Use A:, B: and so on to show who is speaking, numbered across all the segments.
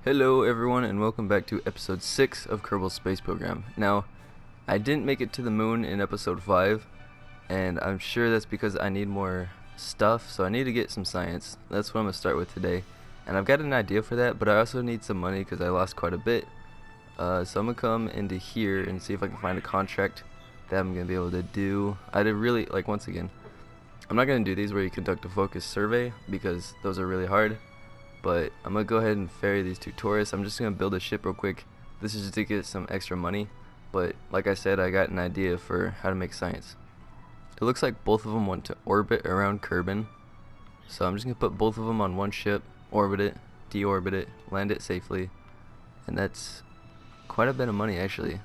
A: Hello everyone and welcome back to episode 6 of Kerbal Space Program. Now, I didn't make it to the moon in episode 5, and I'm sure that's because I need more stuff, so I need to get some science. That's what I'm going to start with today. And I've got an idea for that, but I also need some money because I lost quite a bit. So I'm going to come into here and see if I can find a contract that I'm going to be able to do. I did really, once again, I'm not going to do these where you conduct a focus survey because those are really hard. But I'm going to go ahead and ferry these two tourists. I'm just going to build a ship real quick. This is just to get some extra money. But like I said, I got an idea for how to make science. It looks like both of them want to orbit around Kerbin. So I'm just going to put both of them on one ship, orbit it, deorbit it, land it safely. And that's quite a bit of money actually.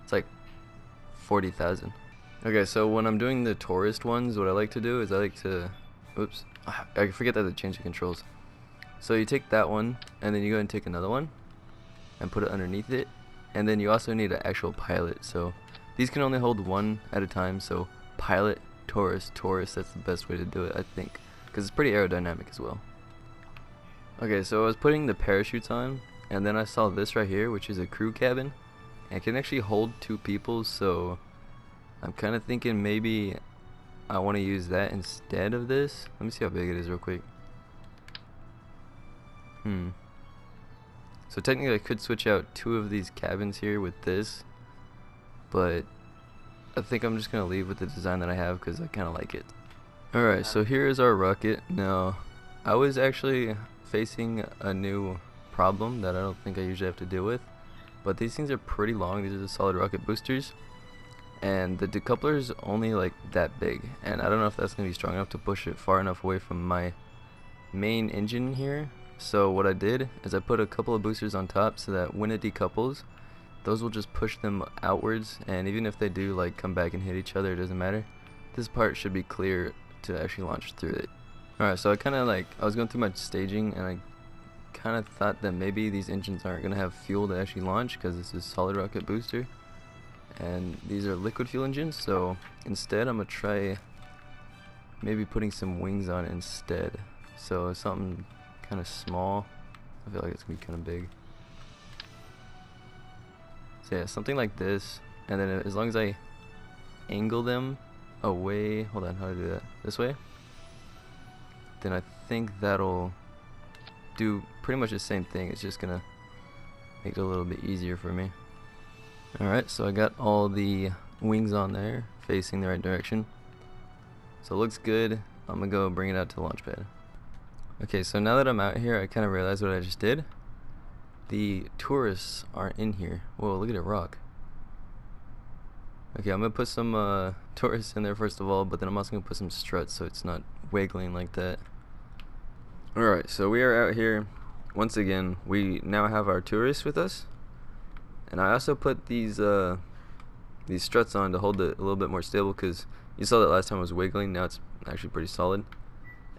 A: It's like 40,000. Okay, so when I'm doing the tourist ones, what I like to do is I like to... Oops. I forget that I change the controls. So you take that one, and then you go and take another one, and put it underneath it, and then you also need an actual pilot. So these can only hold one at a time, so pilot, tourist, that's the best way to do it, I think, because it's pretty aerodynamic as well. Okay, so I was putting the parachutes on, and then I saw this right here, which is a crew cabin, and it can actually hold 2 people, so I'm kind of thinking maybe I want to use that instead of this. Let me see how big it is real quick. So technically I could switch out 2 of these cabins here with this, but I think I'm just going to leave with the design that I have because I kind of like it. Alright, so here is our rocket. Now, I was actually facing a new problem that I don't think I usually have to deal with, but these things are pretty long. These are the solid rocket boosters, and the decoupler is only like that big, and I don't know if that's going to be strong enough to push it far enough away from my main engine here. So what I did is I put a couple of boosters on top so that when it decouples, those will just push them outwards, and even if they do like come back and hit each other, it doesn't matter. This part should be clear to actually launch through it. Alright, so I was going through my staging, and I kind of thought that maybe these engines aren't going to have fuel to actually launch because this is solid rocket booster and these are liquid fuel engines. So instead I'm going to try maybe putting some wings on it instead. So something kind of small. I feel like it's gonna be kind of big. So yeah, something like this, and then as long as I angle them away, hold on, how do I do that? This way? Then I think that'll do pretty much the same thing. It's just gonna make it a little bit easier for me. Alright, so I got all the wings on there, facing the right direction. So it looks good. I'm gonna go bring it out to the launch pad. Okay, so now that I'm out here, I kind of realized what I just did. The tourists aren't in here. Whoa, look at it rock. Okay, I'm going to put some tourists in there first of all, but then I'm also going to put some struts so it's not wiggling like that. Alright, so we are out here. Once again, we now have our tourists with us. And I also put these struts on to hold it a little bit more stable, because you saw that last time it was wiggling. Now it's actually pretty solid.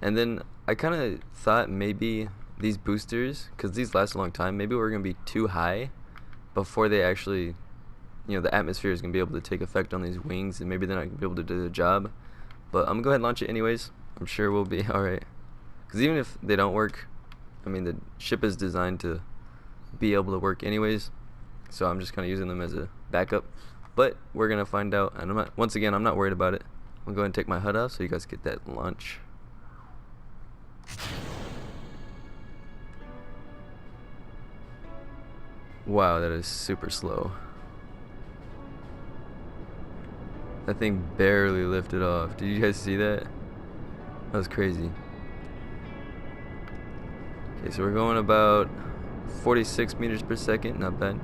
A: And then I kind of thought maybe these boosters, because these last a long time, maybe we're going to be too high before they actually, the atmosphere is going to be able to take effect on these wings, and maybe they're not going to be able to do the job. But I'm going to go ahead and launch it anyways. I'm sure we'll be alright. Because even if they don't work, I mean, the ship is designed to be able to work anyways. So I'm just kind of using them as a backup. But we're going to find out, and once again, I'm not worried about it. I'm going to go ahead and take my HUD off so you guys get that launch. Wow, that is super slow. That thing barely lifted off. Did you guys see that? That was crazy. Okay, so we're going about 46 meters per second. Not bad.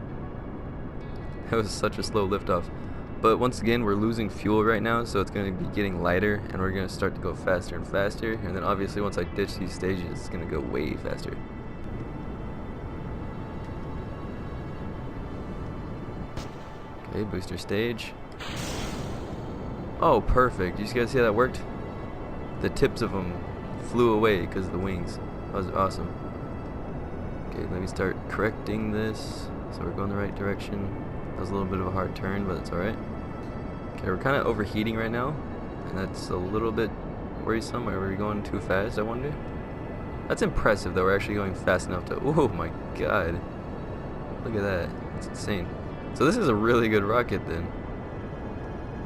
A: That was such a slow liftoff. But once again, we're losing fuel right now, so it's going to be getting lighter, and we're going to start to go faster and faster. And then obviously once I ditch these stages, it's going to go way faster. Okay, booster stage. Oh, perfect. Did you guys see how that worked? The tips of them flew away because of the wings. That was awesome. Okay, let me start correcting this. So we're going the right direction. That was a little bit of a hard turn, but it's alright. Okay, we're kind of overheating right now, and that's a little bit worrisome. Are we going too fast, I wonder? That's impressive though, we're actually going fast enough to, oh my god. Look at that, that's insane. So this is a really good rocket then.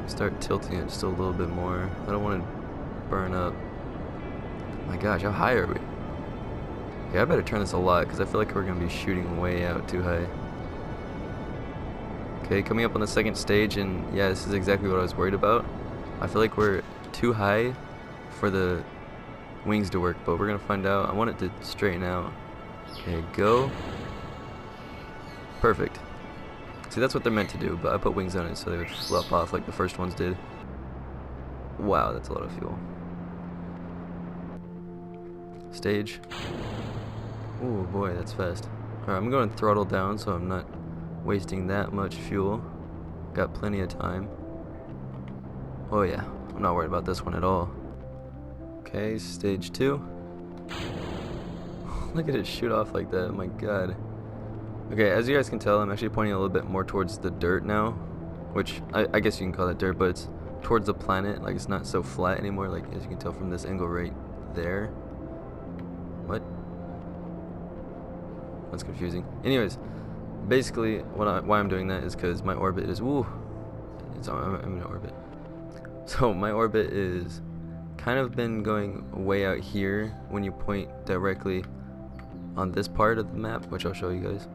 A: Start tilting it just a little bit more. I don't want to burn up. My gosh, how high are we? Yeah, I better turn this a lot because I feel like we're going to be shooting way out too high. Okay, coming up on the second stage, and yeah, this is exactly what I was worried about. I feel like we're too high for the wings to work, but we're going to find out. I want it to straighten out. Okay, go. Perfect. See, that's what they're meant to do, but I put wings on it so they would flop off like the first ones did. Wow, that's a lot of fuel. Stage. Oh boy, that's fast. Alright, I'm going throttle down so I'm not wasting that much fuel. Got plenty of time. Oh yeah, I'm not worried about this one at all. Okay, stage 2. Look at it shoot off like that, my god. Okay, as you guys can tell, I'm actually pointing a little bit more towards the dirt now, which I guess you can call that dirt, but it's towards the planet. Like, it's not so flat anymore, like as you can tell from this angle right there. What? That's confusing. Anyways, basically why I'm doing that is because my orbit is I'm in an orbit. So my orbit is kind of been going way out here when you point directly on this part of the map, which I'll show you guys.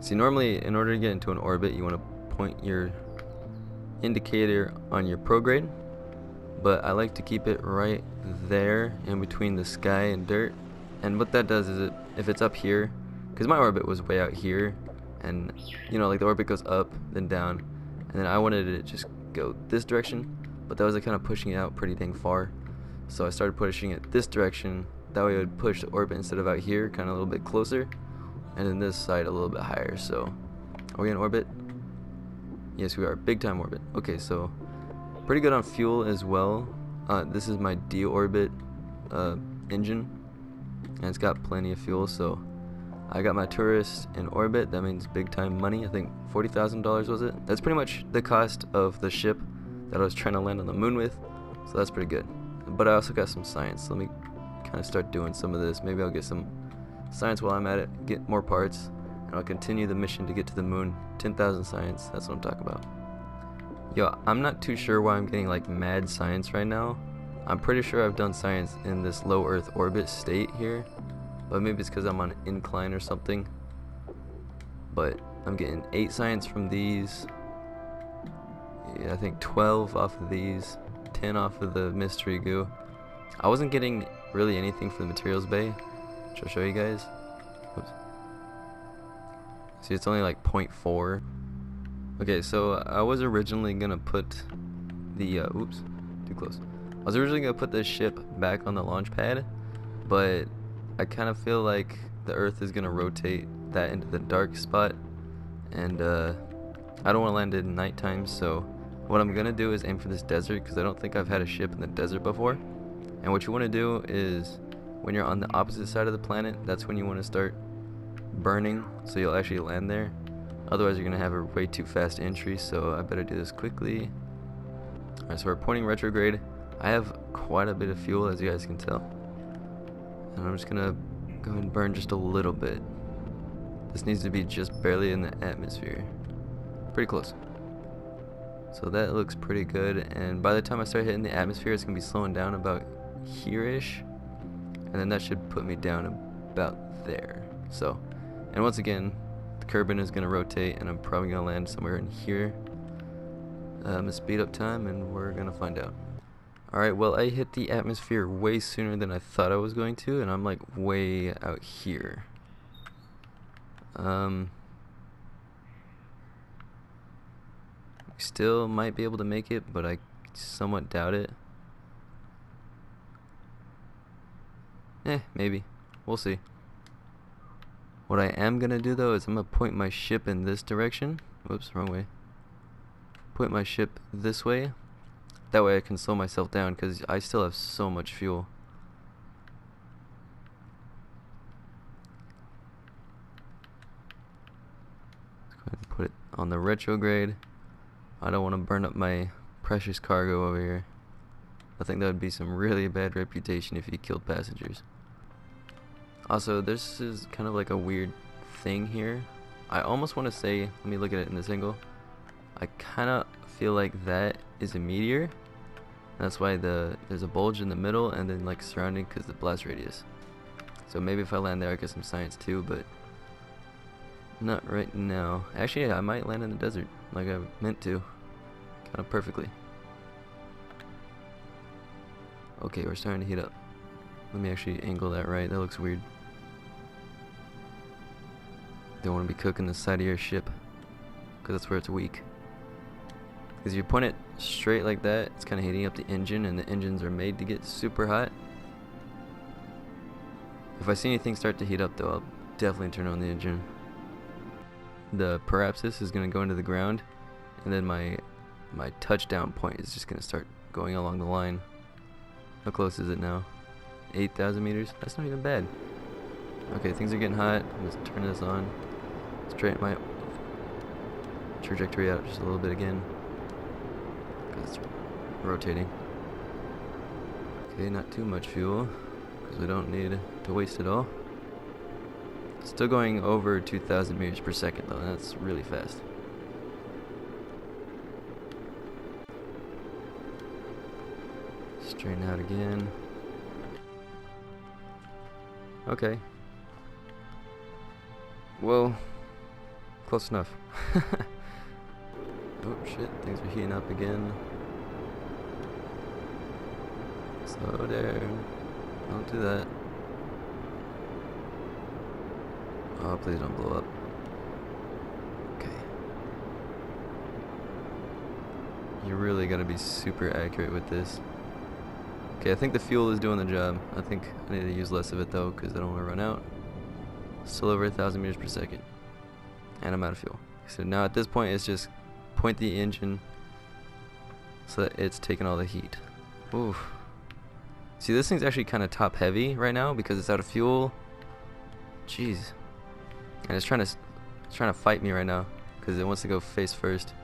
A: See, normally in order to get into an orbit you want to point your indicator on your prograde, but I like to keep it right there in between the sky and dirt. And what that does is if it's up here, because my orbit was way out here, and you know, like the orbit goes up then down, and then I wanted it to just go this direction, but that was like kind of pushing it out pretty dang far, so I started pushing it this direction. That way it would push the orbit instead of out here kind of a little bit closer, and then this side a little bit higher. So are we in orbit? Yes, we are. Big time orbit. Okay, so pretty good on fuel as well. This is my deorbit engine, and it's got plenty of fuel, so I got my tourist in orbit. That means big time money. I think $40,000 was it? That's pretty much the cost of the ship that I was trying to land on the moon with, so that's pretty good. But I also got some science. Let me kind of start doing some of this. Maybe I'll get some science while I'm at it, get more parts, and I'll continue the mission to get to the moon. 10,000 science, that's what I'm talking about. Yo, I'm not too sure why I'm getting like mad science right now. I'm pretty sure I've done science in this low Earth orbit state here, but maybe it's because I'm on an incline or something. But I'm getting 8 science from these. Yeah, I think 12 off of these, 10 off of the mystery goo. I wasn't getting really anything for the materials bay, which I'll show you guys. Oops. See, it's only like 0.4. Okay, so I was originally gonna put the oops, too close. I was originally gonna put this ship back on the launch pad, but I kind of feel like the Earth is gonna rotate that into the dark spot, and I don't want to land it at nighttime. So what I'm gonna do is aim for this desert, because I don't think I've had a ship in the desert before. And what you want to do is, when you're on the opposite side of the planet, that's when you want to start burning, so you'll actually land there. Otherwise you're gonna have a way too fast entry, so I better do this quickly. Alright, so we're pointing retrograde. I have quite a bit of fuel, as you guys can tell, and I'm just gonna go ahead and burn just a little bit. This needs to be just barely in the atmosphere. Pretty close. So that looks pretty good, and by the time I start hitting the atmosphere, it's gonna be slowing down about here-ish, and then that should put me down about there. So, and once again, the Kerbin is gonna rotate, and I'm probably gonna land somewhere in here. I'm gonna speed up time, and we're gonna find out. Alright, well, I hit the atmosphere way sooner than I thought I was going to, and I'm like way out here. We still might be able to make it, but I somewhat doubt it. Maybe. We'll see. What I am gonna do though is I'm gonna point my ship in this direction. Whoops, wrong way. Point my ship this way. That way I can slow myself down, because I still have so much fuel. Let's go ahead and put it on the retrograde. I don't want to burn up my precious cargo over here. I think that would be some really bad reputation if you killed passengers. Also, this is kind of like a weird thing here. I almost want to say, let me look at it in this angle. I kind of feel like that is a meteor. That's why there's a bulge in the middle and then like surrounding because the blast radius. So maybe if I land there I get some science too, but not right now. Actually, yeah, I might land in the desert like I meant to, kind of perfectly. Okay, we're starting to heat up. Let me actually angle that right. That looks weird. Don't want to be cooking the side of your ship because that's where it's weak. Because if you point it straight like that, it's kind of heating up the engine, and the engines are made to get super hot. If I see anything start to heat up though, I'll definitely turn on the engine. The parapsis is going to go into the ground, and then my touchdown point is just going to start going along the line. How close is it now? 8,000 meters? That's not even bad. Okay, things are getting hot. I'm just turning this on. Straighten my trajectory out just a little bit again, because it's rotating. Okay, not too much fuel, because we don't need to waste it all. Still going over 2,000 meters per second though, and that's really fast. Straighten out again. Okay. Well, close enough. Oh shit, things are heating up again. Slow down. Don't do that. Oh, please don't blow up. Okay. You really gotta be super accurate with this. Okay, I think the fuel is doing the job. I think I need to use less of it though, because I don't want to run out. Still over 1,000 meters per second. And I'm out of fuel. So now at this point, it's just point the engine so that it's taking all the heat. Oof. See, this thing's actually kind of top heavy right now because it's out of fuel. Jeez. And it's trying to fight me right now because it wants to go face first.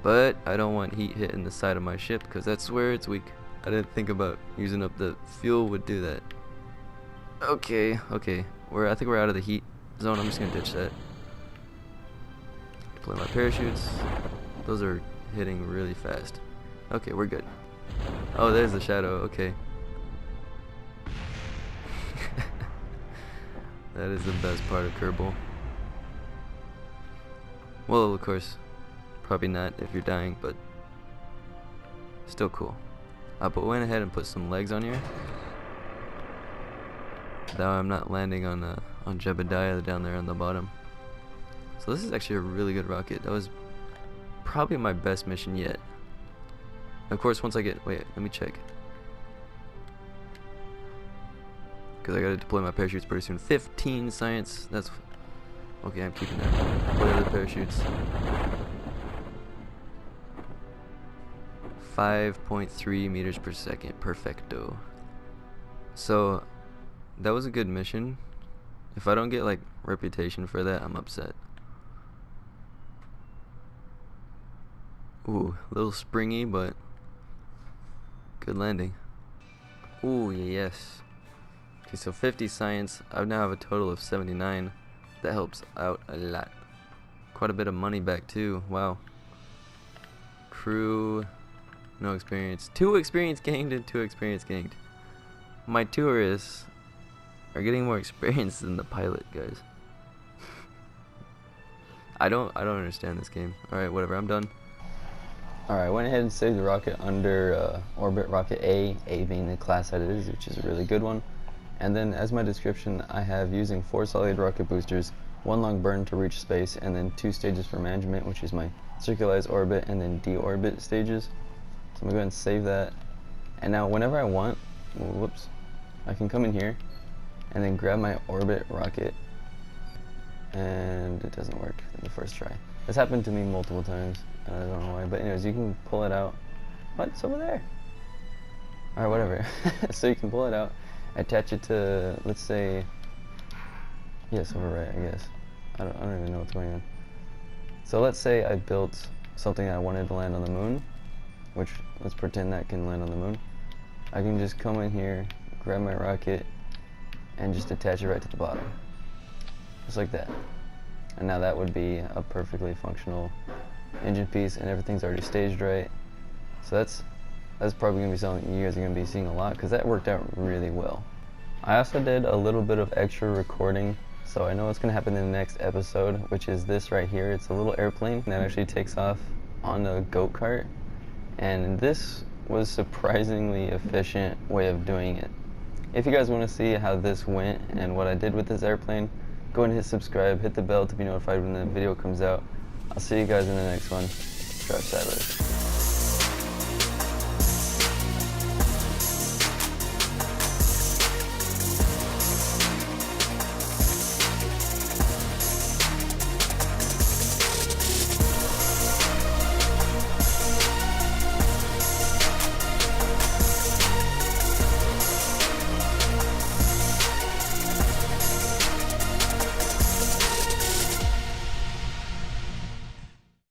A: But I don't want heat hitting the side of my ship because that's where it's weak. I didn't think about using up the fuel would do that. Okay. I think we're out of the heat zone. I'm just gonna ditch that. Deploy my parachutes. Those are hitting really fast. Okay, we're good. Oh, there's the shadow. Okay. That is the best part of Kerbal. Well, of course, probably not if you're dying, but still cool. But went ahead and put some legs on here. Now I'm not landing on Jebediah down there on the bottom. So this is actually a really good rocket. That was probably my best mission yet. Of course, once I get, wait, let me check. Because I gotta deploy my parachutes pretty soon. 15 science, that's, okay, I'm keeping that. Deploy the parachutes. 5.3 meters per second, perfecto. So, that was a good mission. If I don't get like reputation for that, I'm upset. Ooh, a little springy, but good landing. Ooh, yes. Okay, so 50 science. I now have a total of 79. That helps out a lot. Quite a bit of money back too. Wow. Crew, no experience. 2 experience gained and 2 experience gained. My tourists are getting more experience than the pilot, guys. I don't understand this game. Alright, whatever, I'm done.
B: Alright, went ahead and saved the rocket under orbit rocket A being the class that it is, which is a really good one. And then as my description, I have using 4 solid rocket boosters, 1 long burn to reach space, and then 2 stages for management, which is my circularized orbit and then deorbit stages. So I'm gonna go ahead and save that. And now whenever I want, whoops, I can come in here and then grab my orbit rocket, and it doesn't work in the first try. This happened to me multiple times. I don't know why, but anyways, you can pull it out. What? It's over there. Alright, whatever. So you can pull it out, attach it to, let's say, yes, over right, I guess. I don't even know what's going on. So let's say I built something I wanted to land on the moon, which let's pretend that can land on the moon. I can just come in here, grab my rocket, and just attach it right to the bottom. Just like that. And now that would be a perfectly functional engine piece, and everything's already staged right. So that's probably going to be something you guys are going to be seeing a lot, because that worked out really well. I also did a little bit of extra recording, so I know what's going to happen in the next episode, which is this right here. It's a little airplane that actually takes off on a goat cart, and this was surprisingly efficient way of doing it. If you guys want to see how this went and what I did with this airplane, go ahead and hit subscribe, hit the bell to be notified when the video comes out. I'll see you guys in the next one. Drive sideways.